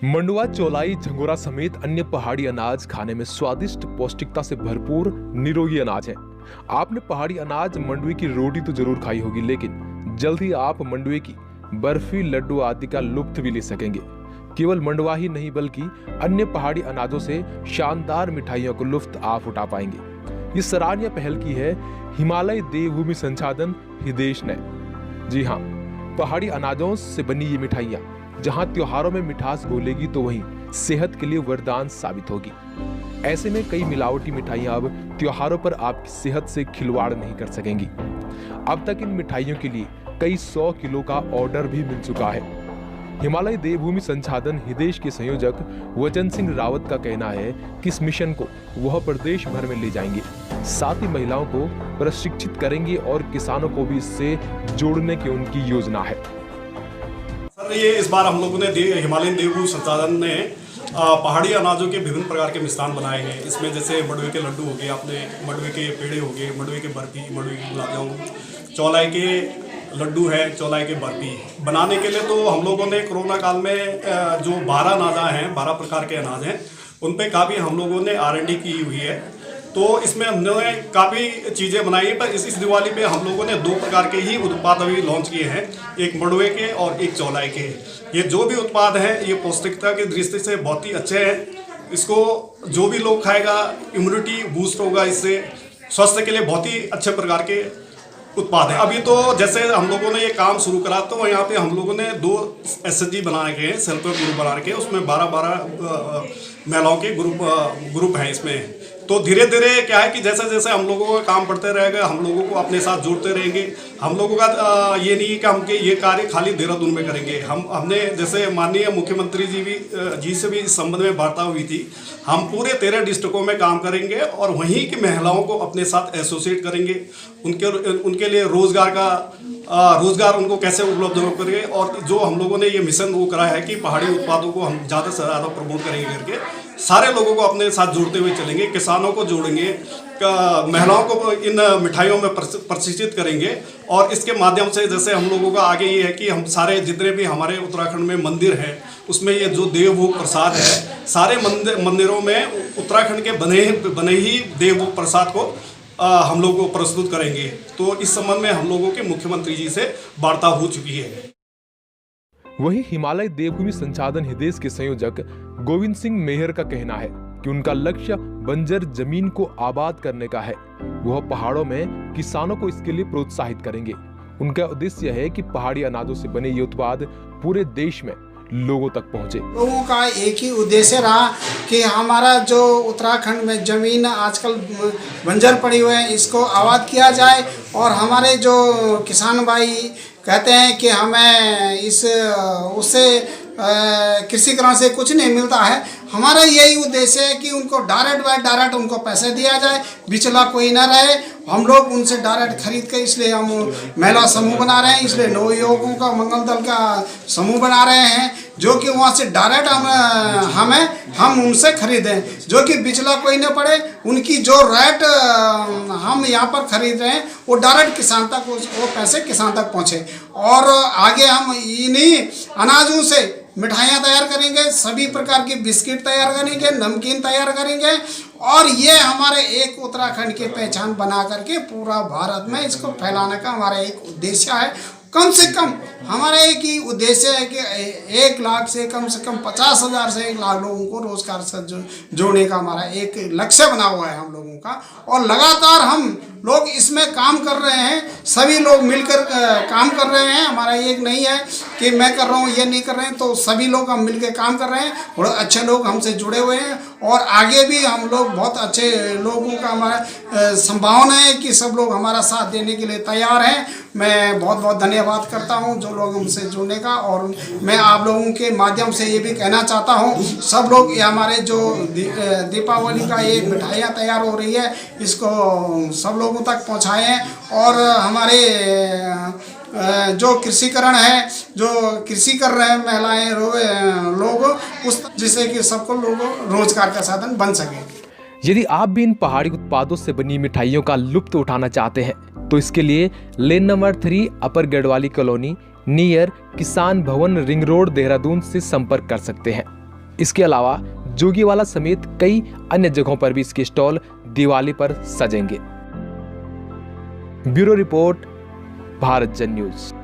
मंडुआ, चौलाई, झंगोरा समेत अन्य पहाड़ी अनाज खाने में स्वादिष्ट, पौष्टिकता से भरपूर निरोगी अनाज है। आपने पहाड़ी अनाज मंडुए की रोटी तो जरूर खाई होगी, लेकिन जल्द ही आप मंडुए की बर्फी, लड्डू आदि का लुत्फ भी ले सकेंगे। केवल मंडुआ ही नहीं बल्कि अन्य पहाड़ी अनाजों से शानदार मिठाइयों को लुत्फ आप उठा पाएंगे। ये सराहनीय पहल की है हिमालय देवभूमि संसाधन हिदेश ने। जी हाँ, पहाड़ी अनाजों से बनी ये मिठाइयाँ जहाँ त्योहारों में मिठास घोलेगी तो वहीं सेहत के लिए वरदान साबित होगी। ऐसे में कई मिलावटी मिठाइयाँ अब त्योहारों पर आपकी सेहत से खिलवाड़ नहीं कर सकेंगी। अब तक इन मिठाइयों के लिए कई 100 किलो का ऑर्डर भी मिल चुका है। हिमालय देवभूमि संसाधन हिदेश के संयोजक वचन सिंह रावत का कहना है कि इस मिशन को वह प्रदेश भर में ले जाएंगे, साथ ही महिलाओं को प्रशिक्षित करेंगे और किसानों को भी इससे जोड़ने की उनकी योजना है। सर, ये इस बार हम लोगों ने हिमालयन देवभूमि संसाधन ने पहाड़ी अनाजों के विभिन्न प्रकार के मिष्ठान बनाए हैं। इसमें जैसे मंडुए के लड्डू हो गए, आपने मंडुए के पेड़े हो गए, मंडुए के बर्फी, मंडुए के गुलाब जामुन, चौलाई के लड्डू है, चौलाई के बर्फी बनाने के लिए तो हम लोगों ने कोरोना काल में जो 12 अनाज हैं, 12 प्रकार के अनाज हैं, उन पे काफ़ी हम लोगों ने R&D की हुई है। तो इसमें हमने काफ़ी चीज़ें बनाई हैं, पर इस दिवाली पे हम लोगों ने 2 प्रकार के ही उत्पाद अभी लॉन्च किए हैं, एक मंडुए के और एक चौलाई के। ये जो भी उत्पाद हैं ये पौष्टिकता की दृष्टि से बहुत ही अच्छे हैं। इसको जो भी लोग खाएगा इम्यूनिटी बूस्ट होगा, इससे स्वास्थ्य के लिए बहुत ही अच्छे प्रकार के उत्पाद है। अभी तो जैसे हम लोगों ने ये काम शुरू करा तो यहाँ पे हम लोगों ने 2 SHG बना रखे हैं, सेल्फ हेल्प ग्रुप बना रखे हैं। उसमें 12 महिलाओं के ग्रुप हैं इसमें। तो धीरे धीरे क्या है कि जैसे जैसे हम लोगों का काम बढ़ते रहेगा, हम लोगों को अपने साथ जोड़ते रहेंगे। हम लोगों का ये नहीं है कि हम ये कार्य खाली देहरादून में करेंगे। हमने जैसे माननीय मुख्यमंत्री जी से भी इस संबंध में वार्ता हुई थी। हम पूरे 13 डिस्ट्रिक्टों में काम करेंगे और वहीं की महिलाओं को अपने साथ एसोसिएट करेंगे। उनके लिए रोजगार उनको कैसे उपलब्ध हो करेंगे। और जो हम लोगों ने ये मिशन वो करा है कि पहाड़ी उत्पादों को हम ज़्यादा से ज़्यादा प्रमोट करेंगे करके सारे लोगों को अपने साथ जोड़ते हुए चलेंगे। किसानों को जोड़ेंगे, महिलाओं को इन मिठाइयों में प्रशिक्षित करेंगे। और इसके माध्यम से जैसे हम लोगों का आगे ये है कि हम सारे जितने भी हमारे उत्तराखंड में मंदिर हैं उसमें ये जो देवभोग प्रसाद है, सारे मंदिरों में उत्तराखंड के बने ही देवभोग प्रसाद को हम लोग को प्रस्तुत करेंगे। तो इस संबंध में हम लोगों के मुख्यमंत्री जी से वार्ता हो चुकी है। वहीं हिमालय देवभूमि संसाधन हिदेश के संयोजक गोविंद सिंह मेहर का कहना है कि उनका लक्ष्य बंजर जमीन को आबाद करने का है। वह पहाड़ों में किसानों को इसके लिए प्रोत्साहित करेंगे। उनका उद्देश्य है कि पहाड़ी अनाजों से बने ये उत्पाद पूरे देश में लोगों तक पहुंचे। लोगों का एक ही उद्देश्य रहा कि हमारा जो उत्तराखंड में ज़मीन आजकल बंजर पड़ी हुई है, इसको आबाद किया जाए। और हमारे जो किसान भाई कहते हैं कि हमें उससे कृषिकरण से कुछ नहीं मिलता है। हमारा यही उद्देश्य है कि उनको डायरेक्ट उनको पैसे दिया जाए, बिचला कोई ना रहे। हम लोग उनसे डायरेक्ट खरीद के, इसलिए हम महिला समूह बना रहे हैं, इसलिए नवयुवकों का मंगल दल का समूह बना रहे हैं, जो कि वहाँ से डायरेक्ट हम उनसे खरीदें, जो कि बिचला कोई ना पड़े। उनकी जो रेट हम यहाँ पर खरीद रहे हैं वो डायरेक्ट किसान तक, वो पैसे किसान तक पहुँचे। और आगे हम इन्हीं अनाजों से मिठाइयाँ तैयार करेंगे, सभी प्रकार की बिस्किट तैयार करेंगे, नमकीन तैयार करेंगे। और ये हमारे एक उत्तराखंड की पहचान बना करके पूरा भारत में इसको फैलाने का हमारा एक उद्देश्य है। कम से कम हमारा एक ही उद्देश्य है कि 1 लाख से कम 50,000 से 1 लाख लोगों को रोजगार से जोड़ने का हमारा एक लक्ष्य बना हुआ है हम लोगों का। और लगातार हम लोग इसमें काम कर रहे हैं, सभी लोग मिलकर काम कर रहे हैं। हमारा एक नहीं है कि मैं कर रहा हूँ, ये नहीं कर रहे हैं, तो सभी लोग हम मिलकर काम कर रहे हैं। बहुत अच्छे लोग हमसे जुड़े हुए हैं और आगे भी हम लोग बहुत अच्छे लोगों का हमारा संभावना है कि सब लोग हमारा साथ देने के लिए तैयार हैं। मैं बहुत बहुत धन्यवाद करता हूं जो लोग हमसे जुड़ने का। और मैं आप लोगों के माध्यम से ये भी कहना चाहता हूं, सब लोग ये हमारे जो दीपावली का ये मिठाइयाँ तैयार हो रही है, इसको सब लोगों तक पहुंचाएं। और हमारे जो कृषिकरण है, जो कृषि कर रहे हैं महिलाएं लोग, उस जिससे कि सबको लोगों रोजगार का साधन बन सके। यदि आप भी इन पहाड़ी उत्पादों से बनी मिठाइयों का लुत्फ उठाना चाहते हैं तो इसके लिए लेन नंबर 3 अपर गढ़वाली कॉलोनी नियर किसान भवन रिंग रोड देहरादून से संपर्क कर सकते हैं। इसके अलावा जोगीवाला समेत कई अन्य जगहों पर भी इसके स्टॉल दिवाली पर सजेंगे। ब्यूरो रिपोर्ट, भारत जन न्यूज।